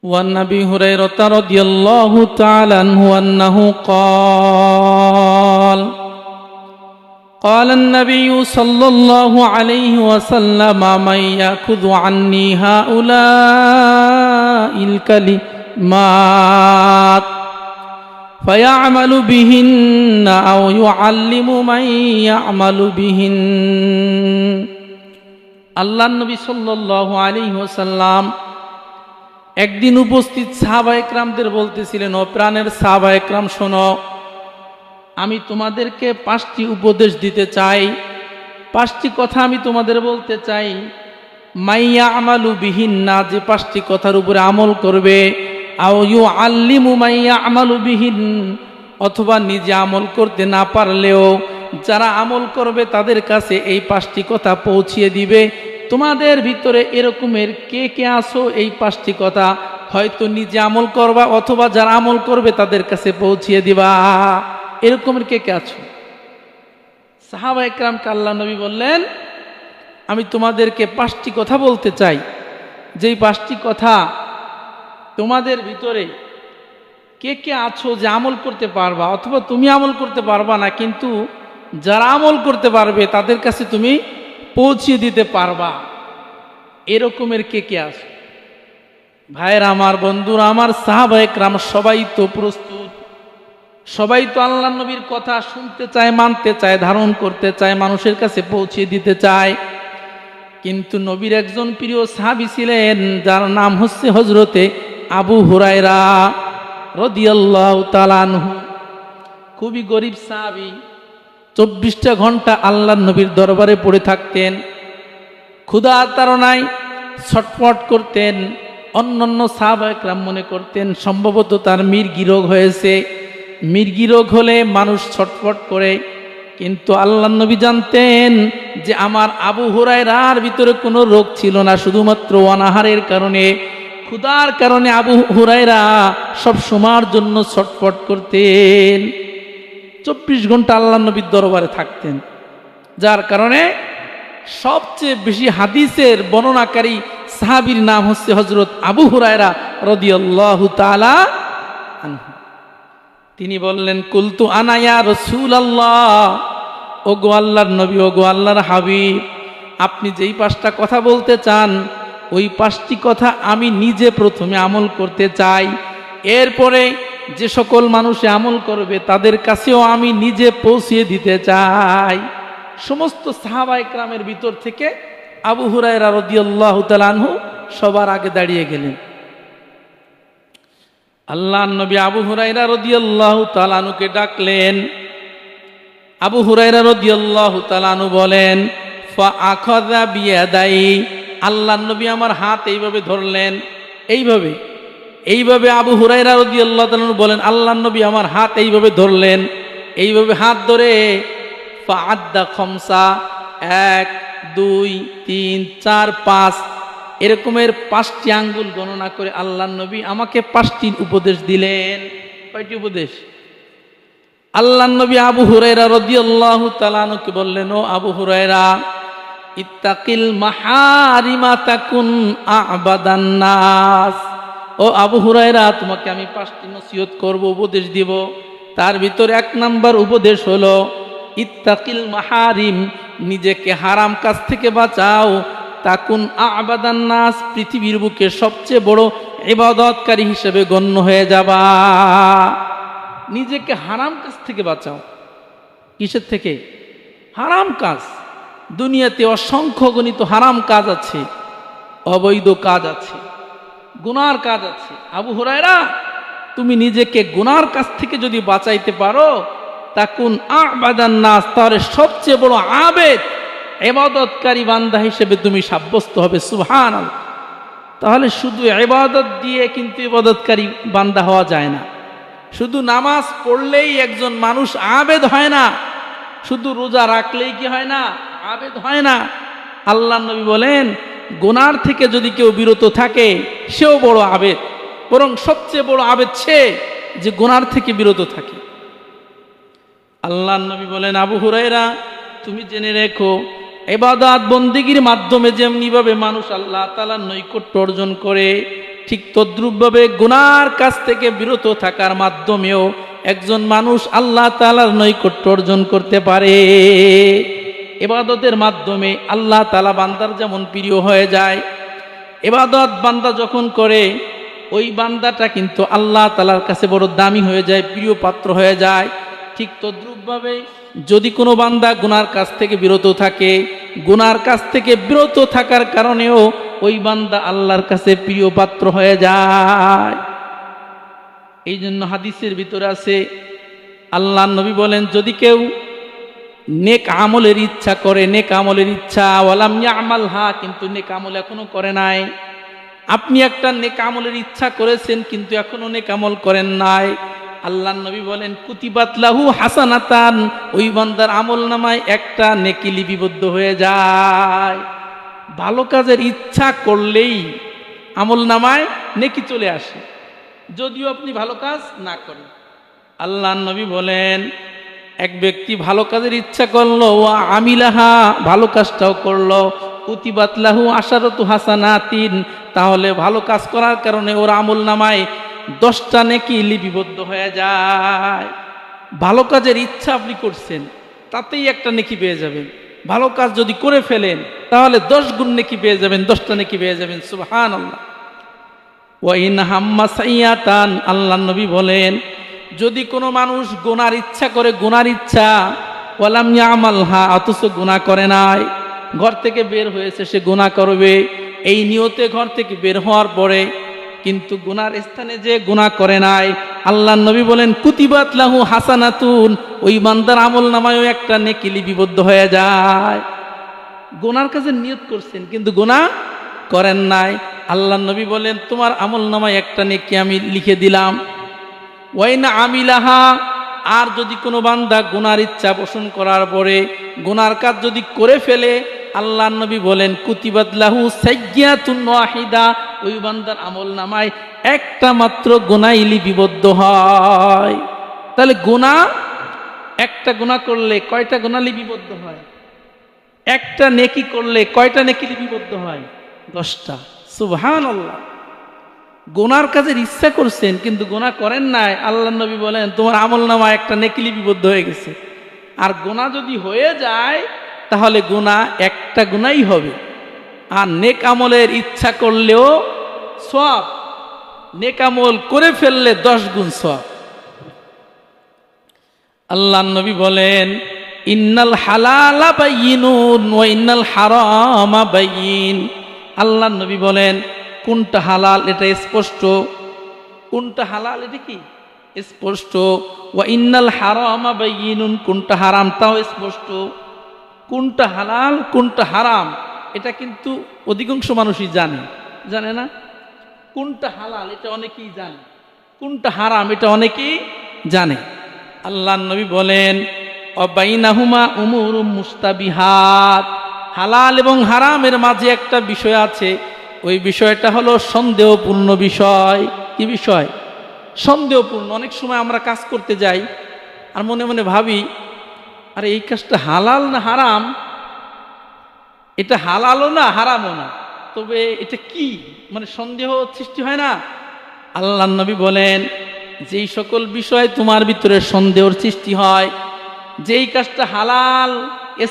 وعن أبي هريرة رضي الله تعالى عنه أنه قال قال النبي صلى الله عليه وسلم من يأخذ عني هؤلاء الكلمات فيعمل بهن أو يعلم من يعمل بهن আল্লাহ নবী সাল্লাল্লাহু আলাইহি ওয়াসাল্লাম একদিন উপস্থিত সাহাবা একরামদের বলতেছিলেন, ও প্রাণের সাহাবা একরাম শোনো, আমি তোমাদেরকে 5টি উপদেশ দিতে চাই, 5টি কথা আমি তোমাদের বলতে চাই। মাইয়া আমালু বিহিন্না, যে 5টি কথার উপরে আমল করবে, আও ইউআল্লিমু মাইয়া আমালু বিহিন, অথবা নিজে আমল করতে না পারলেও যারা আমল করবে তাদের কাছে এই 5টি কথা পৌঁছিয়ে দিবে। তোমাদের ভিতরে এরকমের কে কে আসো, এই 5টি কথা হয়তো নিজে আমল করবা অথবা যারা আমল করবে তাদের কাছে পৌঁছিয়ে দিবা, এরকমের কে কে আছো? সাহাবা একরামকে আল্লাহ নবী বললেন, আমি তোমাদেরকে 5টি কথা বলতে চাই, যেই 5টি কথা তোমাদের ভিতরে কে কে আছো যে আমল করতে পারবা, অথবা তুমি আমল করতে পারবা না কিন্তু যারা আমল করতে পারবে তাদের কাছে তুমি পৌঁছিয়ে দিতে পারবা, এরকমের কে কে আছো? ভাইয়েরা আমার, বন্ধুরা আমার, সাহাবা একরাম সবাই তো প্রস্তুত, সবাই তো আল্লাহ নবীর কথা শুনতে চায়, মানতে চায়, ধারণ করতে চায়, মানুষের কাছে পৌঁছে দিতে চায়। কিন্তু নবীর একজন প্রিয় সাহাবী ছিলেন যার নাম হচ্ছে হযরতে আবু হুরায়রা রাদিয়াল্লাহু তাআলা আনহু। খুবই গরিব সাহাবী, 24টা ঘন্টা আল্লাহ নবীর দরবারে পড়ে থাকতেন, ক্ষুধা তাড়নায় ছটফট করতেন। অন্যান্য সাহাবা একরাম মনে করতেন সম্ভবত তার মির্গি রোগ হয়েছে, মির্গি রোগ হলে মানুষ ছটফট করে, কিন্তু আল্লাহ নবী জানতেন যে আমার আবু হুরায়রার ভিতরে কোনো রোগ ছিল না, শুধুমাত্র অনাহারের কারণে, ক্ষুধার কারণে আবু হুরায়রা সব সময়ের জন্য ছটফট করতেন। 24 ঘন্টা আল্লাহ নবীর দরবারে থাকতেন, যার কারণে সবচেয়ে বেশি হাদিসের বর্ণনাকারী সাহাবীর নাম হচ্ছে হযরত আবু হুরায়রা রাদিয়াল্লাহু তাআলা আনহু। তিনি বললেন, কুলতু আনা ইয়া রাসূলুল্লাহ, ওগো আল্লাহর নবী, ওগো আল্লাহর হাবিব, আপনি যেই 5টা কথা বলতে চান ওই 5টি কথা আমি নিজে প্রথমে আমল করতে চাই, এরপরে যে সকল মানুষে আমল করবে তাদের কাছেও আমি নিজে পৌঁছিয়ে দিতে চাই। সমস্ত সাহাবা একরামের ভিতর থেকে আবু হুরায়রা রাদিয়াল্লাহু তাআলা আনহু সবার আগে দাঁড়িয়ে গেলেন। আল্লাহর নবী আবু হুরায়রা রাদিয়াল্লাহু তাআলা আনহুকে ডাকলেন। আবু হুরায়রা রাদিয়াল্লাহু তাআলা আনহু বলেন, ফা আখাযা বিয়াদাই, আল্লাহর নবী আমার হাত এইভাবে ধরলেন, এইভাবে আবু হুরায়রা রাদিয়াল্লাহু তাআলা আনহু বলেন, আল্লাহর নবী আমার হাত এইভাবে ধরলেন, এইভাবে হাত ধরে ফা আদ্দা খামসা, 1 2 3 4 5 এরকমের 5টি আঙ্গুল গণনা করে আল্লাহর নবী আমাকে 5টি উপদেশ দিলেন। কয়টি উপদেশ? আল্লাহর নবী আবু হুরায়রা রাদিয়াল্লাহু তাআলা আনহুকে বললেন, ও আবু হুরায়রা, ইত্তাকিল মাহারিমা তাকুন আ'বাদান নাস। ও আবু হুরায়রা, তোমাকে আমি 5টি নসিহত করব, উপদেশ দিব। তার ভিতরে 1 নাম্বার উপদেশ হলো ইত্তাকিল মাহারিম, নিজেকে হারাম কাজ থেকে বাঁচাও। তাকুন আ'বাদান নাস, পৃথিবীর বুকে সবচেয়ে বড় ইবাদতকারী হিসেবে গণ্য হয়ে যাবা। নিজেকে হারাম কাজ থেকে বাঁচাও। কিসের থেকে? হারাম কাজ। দুনিয়াতে অসংখ্য গণিত হারাম কাজ আছে, অবৈধ কাজ আছে, গুনার কাজ আছে। আবু হুরায়রা, তুমি নিজেকে গুনার কাজ থেকে যদি বাঁচাইতে পারো, তাকুন আ'বাদান নাস, তাহলে সবচেয়ে বড় আবেদ ইবাদতকারী বান্দা হিসেবে তুমি সাব্যস্ত হবে। সুবহানাল্লাহ। তাহলে শুধু ইবাদত দিয়ে কিন্তু ইবাদতকারী বান্দা হওয়া যায় না। শুধু নামাজ পড়লেই একজন মানুষ আবেদ হয় না, শুধু রোজা রাখলেই কি হয় না? আবেদ হয় না। আল্লাহর নবী বলেন, গুনার থেকে যদি কেউ বিরত থাকে সেও বড় আবেদ, বরং সবচেয়ে বড় আবেদ সে যে গুনার থেকে বিরত থাকে। আল্লাহর নবী বলেন, আবু হুরায়রা, তুমি জেনে রেখো, ইবাদত বন্দেগীর মাধ্যমে যেমনিভাবে মানুষ আল্লাহ তাআলার নৈকট্য অর্জন করে, ঠিক তদ্রূপভাবে গুনার কাছ থেকে বিরত থাকার মাধ্যমেও একজন মানুষ আল্লাহ তাআলার নৈকট্য অর্জন করতে পারে। ইবাদতের মাধ্যমে আল্লাহ তাআলা বান্দার যেমন প্রিয় হয়ে যায়, ইবাদত বান্দা যখন করে ওই বান্দাটা কিন্তু আল্লাহ তাআলার কাছে বড় দামি হয়ে যায়, প্রিয় পাত্র হয়ে যায়। ঠিক তদ্রূপভাবে যদি কোনো বান্দা গুনার কাছ থেকে বিরত থাকে, গুনার কাছ থেকে বিরত থাকার কারণেও ওই বান্দা আল্লাহর কাছে প্রিয় পাত্র হয়ে যায়। এই জন্য হাদিসের ভিতরে আছে, আল্লাহর নবী বলেন, যদি কেউ নেক আমলের ইচ্ছা করে, নেক আমলের ইচ্ছা, ওয়ালাম ইয়ামালহা, কিন্তু নেক আমল এখনো করে নাই। আপনি একটা নেক আমলের ইচ্ছা করেছেন কিন্তু এখনো নেক আমল করেন নাই, আল্লাহর নবী বলেন কুতিবাত লাহু হাসানাতান, ওই বান্দার আমল নামায় একটা নেকি লিপিবদ্ধ হয়ে যায়। ভালো কাজের ইচ্ছা করলেই আমল নামায় নেকি চলে আসে, যদিও আপনি ভালো কাজ না করেন। আল্লাহর নবী বলেন এক ব্যক্তি ভালো কাজের ইচ্ছা করলো, ওয়া আমিলাহা, ভালো কাজটাও করলো, কুতিবাত লাহু আশারাতু হাসানাতিন, তাহলে ভালো কাজ করার কারণে ওর আমল নামায় 10টা নেকি লিপিবদ্ধ হয়ে যায়। ভালো কাজের ইচ্ছা আপনি করছেন, তাতেই একটা নেকি পেয়ে যাবেন। ভালো কাজ যদি করে ফেলেন তাহলে 10 গুণ নেকি পেয়ে যাবেন, 10টা নেকি পেয়ে যাবেন। সুবহানাল্লাহ। ওয়া ইন হাম্মা সাইয়াতান, আল্লাহর নবী বলেন যদি কোনো মানুষ গুনার ইচ্ছা করে, গুনার ইচ্ছা, ওয়ালাম ইয়ামালহা, অথচ গুনাহ করে নাই, ঘর থেকে বের হয়েছে সে গুনাহ করবে, এই নিয়তে ঘর থেকে বের হওয়ার পরে কিন্তু গুনার স্থানে যে গুনাহ করে নাই, আল্লাহর নবী বলেন কুতিবাত লাহু হাসানাতুন, ওই বান্দার আমল নামায়ও একটা নেকি লিপিবদ্ধ হয়ে যায়। গুনার কাজে নিয়ত করছেন কিন্তু গুনাহ করেন নাই, আল্লাহর নবী বলেন তোমার আমল নামায় একটা নেকি আমি লিখে দিলাম। ওয়াইনা আমিলাহা, আর যদি কোনো বান্দা গুনার ইচ্ছা পোষণ করার পরে গুনার কাজ যদি করে ফেলে, আল্লাহর নবী বলেন কুতিবাত লাহু সাইয়্যাতুন ওয়াহিদা, ওই বান্দার আমল নামায় একটা মাত্র গুনাহ লিপিবদ্ধ হয়। তাহলে গুনাহ, একটা গুনাহ করলে কয়টা গুনাহ লিপিবদ্ধ হয়? একটা নেকি করলে কয়টা নেকি লিপিবদ্ধ হয়? 10টা। সুবহানাল্লাহ। গুনার কাজের ইচ্ছা করছেন কিন্তু গুনাহ করেন নাই, আল্লাহর নবী বলেন তোমার আমল নামায় একটা নেকি লিপিবদ্ধ হয়ে গেছে। আর গুনাহ যদি হয়ে যায় তাহলে গুনাহ একটা গুনাহই হবে। আর নেক আমলের ইচ্ছা করলেও সওয়াব, নেক আমল করে ফেললে 10 গুণ সওয়াব। আল্লাহর নবী বলেন ইন্নাল হালালা বাইয়িনুন ওয়া ইন্নাল হারামা বাইয়িন, আল্লাহর নবী বলেন কোনটা হালাল এটা স্পষ্ট, কোনটা হালাল এটা কি স্পষ্ট, ওয়া ইন্নাল হারামা বাইয়িনুন, কোনটা হারাম তাও স্পষ্ট। কোনটা হালাল কোনটা হারাম এটা কিন্তু অধিকাংশ মানুষই জানে না। কোনটা হালাল এটা অনেকেই জানে, কোনটা হারাম এটা অনেকেই জানে। আল্লাহর নবী বলেন অবাইনাহুমা উমুরুম মুস্তাবিহাত, হালাল এবং হারামের মাঝে একটা বিষয় আছে, ওই বিষয়টা হলো সন্দেহপূর্ণ বিষয়। কি বিষয়? সন্দেহপূর্ণ। অনেক সময় আমরা কাজ করতে যাই আর মনে মনে ভাবি আরে এই কাজটা হালাল না হারাম, এটা হালালও না হারামও না, তবে এটা কি, মানে সন্দেহ সৃষ্টি হয় না? আল্লাহর নবী বলেন যেই সকল বিষয় তোমার ভিতরে সন্দেহের সৃষ্টি হয়, যেই কাজটা হালাল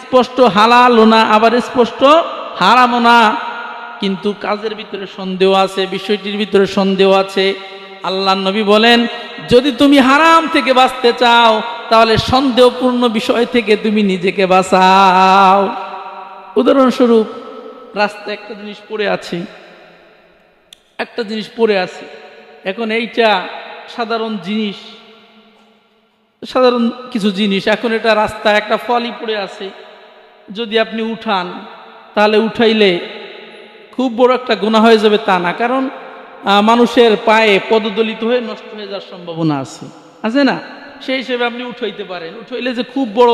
স্পষ্ট হালালও না আবার স্পষ্ট হারামও না, কিন্তু কাজের ভিতরে সন্দেহ আছে, বিষয়টির ভিতরে সন্দেহ আছে, আল্লাহর নবী বলেন যদি তুমি হারাম থেকে বাঁচতে চাও তাহলে সন্দেহপূর্ণ বিষয় থেকে তুমি নিজেকে বাঁচাও। উদাহরণস্বরূপ রাস্তায় একটা জিনিস পড়ে আছে, এখন এইটা সাধারণ কিছু জিনিস, এখন এটা রাস্তায় একটা ফলই পড়ে আছে, যদি আপনি উঠান তাহলে উঠাইলে খুব বড় একটা গুনাহ হয়ে যাবে তা না, কারণ মানুষের পায়ে পদদলিত হয়ে নষ্ট হয়ে যাওয়ার সম্ভাবনা আছে না? সেই হিসেবে আপনি উঠাইতে পারেন, উঠাইলে যে খুব বড়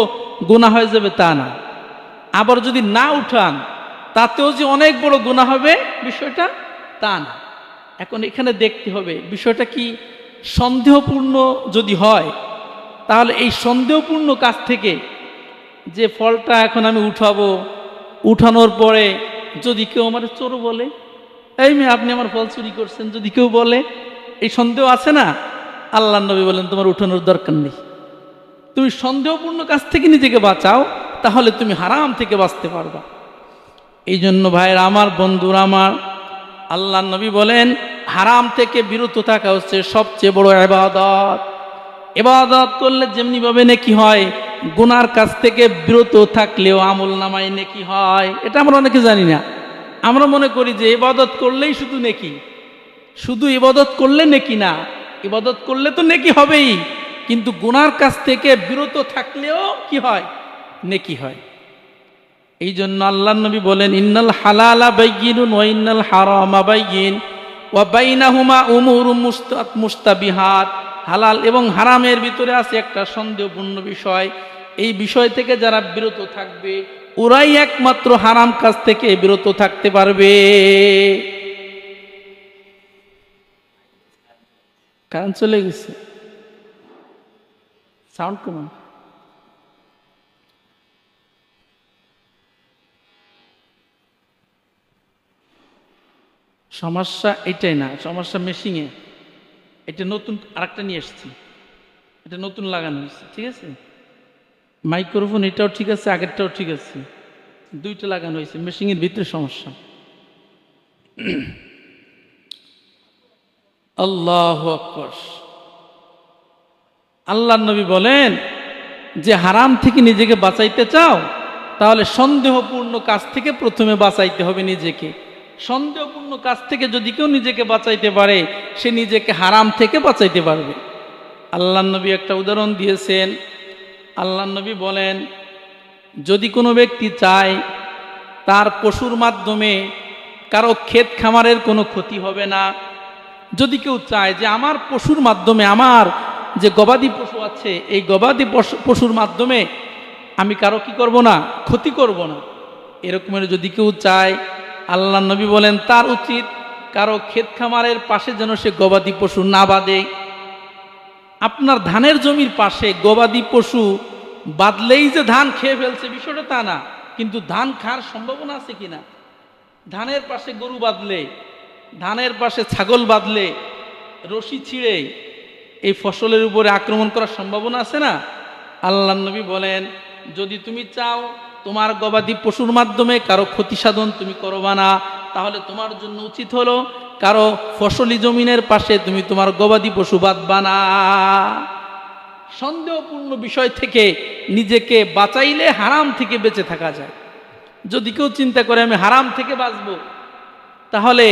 গুনাহ হয়ে যাবে তা না। আবার যদি না উঠান তাতেও যে অনেক বড় গুনাহ হবে বিষয়টা তা না। এখন এখানে দেখতে হবে বিষয়টা কি সন্দেহপূর্ণ যদি হয়, তাহলে এই সন্দেহপূর্ণ কাজ থেকে যে ফলটা এখন আমি উঠাবো, উঠানোর পরে যদি কেউ আমার চোর বলে, এই মেয়ে আপনি আমার ফল চুরি করছেন যদি কেউ বলে, এই সন্দেহ আছে না, আল্লাহ নবী বলেন তোমার উঠানোর দরকার নেই। তুমি সন্দেহপূর্ণ কাজ থেকে নিজেকে বাঁচাও, তাহলে তুমি হারাম থেকে বাঁচতে পারবা। এই জন্য ভাইয়ের আমার, বন্ধুরা আমার, আল্লাহ নবী বলেন হারাম থেকে বিরত থাকা হচ্ছে সবচেয়ে বড় ইবাদত। ইবাদত করলে যেমনি ভাবে নেকি হয়, গুনার কাছ থেকে বিরত থাকলেও আমল নামায় নেকি হয়। এটা আমরা অনেকে জানি না। আমরা মনে করি যে ইবাদত করলেই শুধু নেকি, শুধু ইবাদত করলে নেকি না, ইবাদত করলে তো নেকি হবেই, কিন্তু গুনার কাছ থেকে বিরত থাকলেও কি হয়, নেকি হয়। এই জন্য আল্লাহ নবী বলেন ইন্নাল হালালা বাইয়িনুন ওয়া ইন্নাল হারামা বাইয়িন ওয়া বাইনাহুমা উমুরুম মুস্তাবিহাত। হালাল এবং হারামের ভিতরে আছে একটা সন্দেহপূর্ণ বিষয়। এই বিষয় থেকে যারা বিরত থাকবে ওরাই একমাত্র হারাম কাজ থেকে বিরত থাকতে পারবে। কারণ চলে গেছে, সাউন্ড কমান। সমস্যা এটাই না, সমস্যা মেশিংয়ে। এটা নতুন আরেকটা নিয়ে এসেছি, এটা নতুন লাগানো হয়েছে, ঠিক আছে। মাইক্রোফোন এটাও ঠিক আছে, আগেরটাও ঠিক আছে, দুইটা লাগানো হয়েছে, মেশিংয়ের ভিতরে সমস্যা। আল্লাহু আকবার। আল্লাহর নবী বলেন যে হারাম থেকে নিজেকে বাঁচাইতে চাও, তাহলে সন্দেহপূর্ণ কাজ থেকে প্রথমে বাঁচাইতে হবে নিজেকে। সন্দেহপূর্ণ কাজ থেকে যদি কেউ নিজেকে বাঁচাইতে পারে, সে নিজেকে হারাম থেকে বাঁচাইতে পারবে। আল্লাহর নবী একটা উদাহরণ দিয়েছেন। আল্লাহর নবী বলেন যদি কোনো ব্যক্তি চায় তার পশুর মাধ্যমে কারো ক্ষেত খামারের কোনো ক্ষতি হবে না, যদি কেউ চায় যে আমার পশুর মাধ্যমে, আমার যে গবাদি পশু আছে এই গবাদি পশুর মাধ্যমে আমি কারো কি করব না, ক্ষতি করব না, এরকমের যদি কেউ চায়, আল্লাহ নবী বলেন তার উচিত কারো ক্ষেত খামারের পাশে যেন সে গবাদি পশু না বাঁধে। আপনার ধানের জমির পাশে গবাদি পশু বাঁধলেই যে ধান খেয়ে ফেলছে বিষয়টা তা না, কিন্তু ধান খাওয়ার সম্ভাবনা আছে কিনা। ধানের পাশে গরু বাঁধলে, ধানের পাশে ছাগল বাঁধলে, রশি ছিঁড়ে এই ফসলের উপরে আক্রমণ করার সম্ভাবনা আছে না। আল্লাহ নবী বলেন যদি তুমি চাও তোমার গবাদি পশুর মাধ্যমে কারো ক্ষতি সাধন তুমি করবা না, তাহলে তোমার জন্য উচিত হলো কারো ফসলি জমিনের পাশে তুমি তোমার গবাদি পশু বাঁধবা না। সন্দেহপূর্ণ বিষয় থেকে নিজেকে বাঁচাইলে হারাম থেকে বেঁচে থাকা যায়। যদি কেউ চিন্তা করে আমি হারাম থেকে বাঁচবো, তাহলে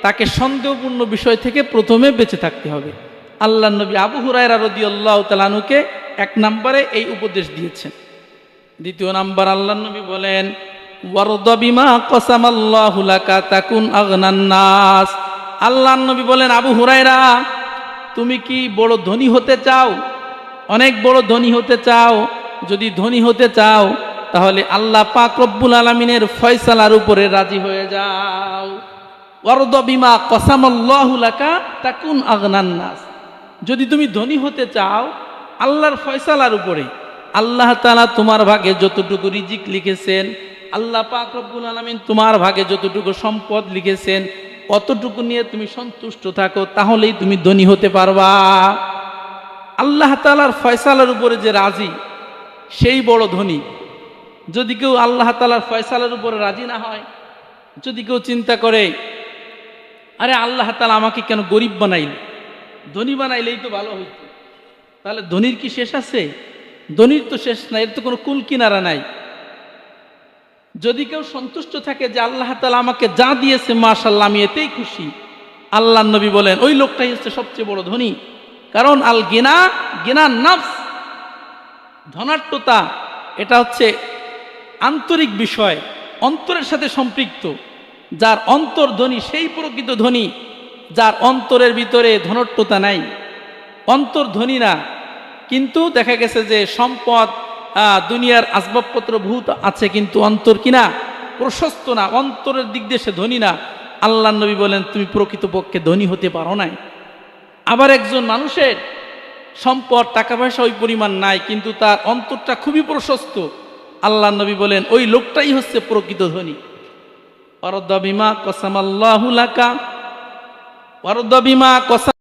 তাকে সন্দেহপূর্ণ বিষয় থেকে প্রথমে বেঁচে থাকতে হবে। আল্লাহ নবী আবু হুরায়রা রাদিয়াল্লাহু তাআলা আনহুকে এক নম্বরে এই উপদেশ দিয়েছেন। দ্বিতীয় নাম্বার আল্লাহ নবী বলেন ওয়ারদা বিমা কসামাল্লাহু লাকা তাকুন আগনান নাস। আল্লাহ নবী বলেন আবু হুরায়রা তুমি কি বড় ধনী হতে চাও, অনেক বড় ধনী হতে চাও? যদি ধনী হতে চাও তাহলে আল্লাহ পাক রব্বুল আলামিনের ফয়সালার উপরে রাজি হয়ে যাও। ওয়ারদা বিমা কসামাল্লাহু লাকা তাকুন আগনান নাস। যদি তুমি ধনী হতে চাও আল্লাহর ফয়সালার উপরে, আল্লাহ তাআলা তোমার ভাগে যতটুকু রিজিক লিখেছেন, আল্লাহ পাক রব্বুল আলামিন তোমার ভাগে যতটুকু সম্পদ লিখেছেন অতটুকু নিয়ে তুমি সন্তুষ্ট থাকো, তাহলেই তুমি ধনী হতে পারবা। আল্লাহ তাআলার ফয়সালার উপরে যে রাজি সেই বড় ধনী। যদি কেউ আল্লাহ তাআলার ফয়সালার উপরে রাজি না হয়, যদি কেউ চিন্তা করে আরে আল্লাহ তাআলা আমাকে কেন গরিব বানাইল, ধনী বানাইলেই তো ভালো হইতো, তাহলে ধনীর কি শেষ আছে? ধনীর তো শেষ নাই, এর তো কোনো কুল কিনারা নাই। যদি কেউ সন্তুষ্ট থাকে যে আল্লাহ তাআলা আমাকে যা দিয়েছে মাশাআল্লাহ আমি এতেই খুশি, আল্লাহ নবী বলেন ওই লোকটাই হচ্ছে সবচেয়ে বড় ধনী। কারণ আল গিনা, গিনা নফস, ধনাঢ্যতা এটা হচ্ছে আন্তরিক বিষয়, অন্তরের সাথে সম্পৃক্ত। যার অন্তর ধনী সেই প্রকৃত ধনী, যার অন্তরের ভিতরে ধনাঢ্যতা নাই, অন্তর ধনী না। কিন্তু দেখা গেছে যে সম্পদ, দুনিয়ার আসবাবপত্র বহুত আছে, কিন্তু অন্তর কিনা প্রশস্ত না, অন্তরের দিক দিয়ে সে ধনী না। আল্লাহ নবী বলেন তুমি প্রকৃতপক্ষে ধনী হতে পারো নাই। আবার একজন মানুষের সম্পদ টাকা পয়সা ওই পরিমাণ নাই, কিন্তু তার অন্তরটা খুবই প্রশস্ত, আল্লাহ নবী বলেন ওই লোকটাই হচ্ছে প্রকৃত ধনী। ওয়ারদ বিমা কসামাল্লাহু লাকা ওয়ারদ বিমা কসাম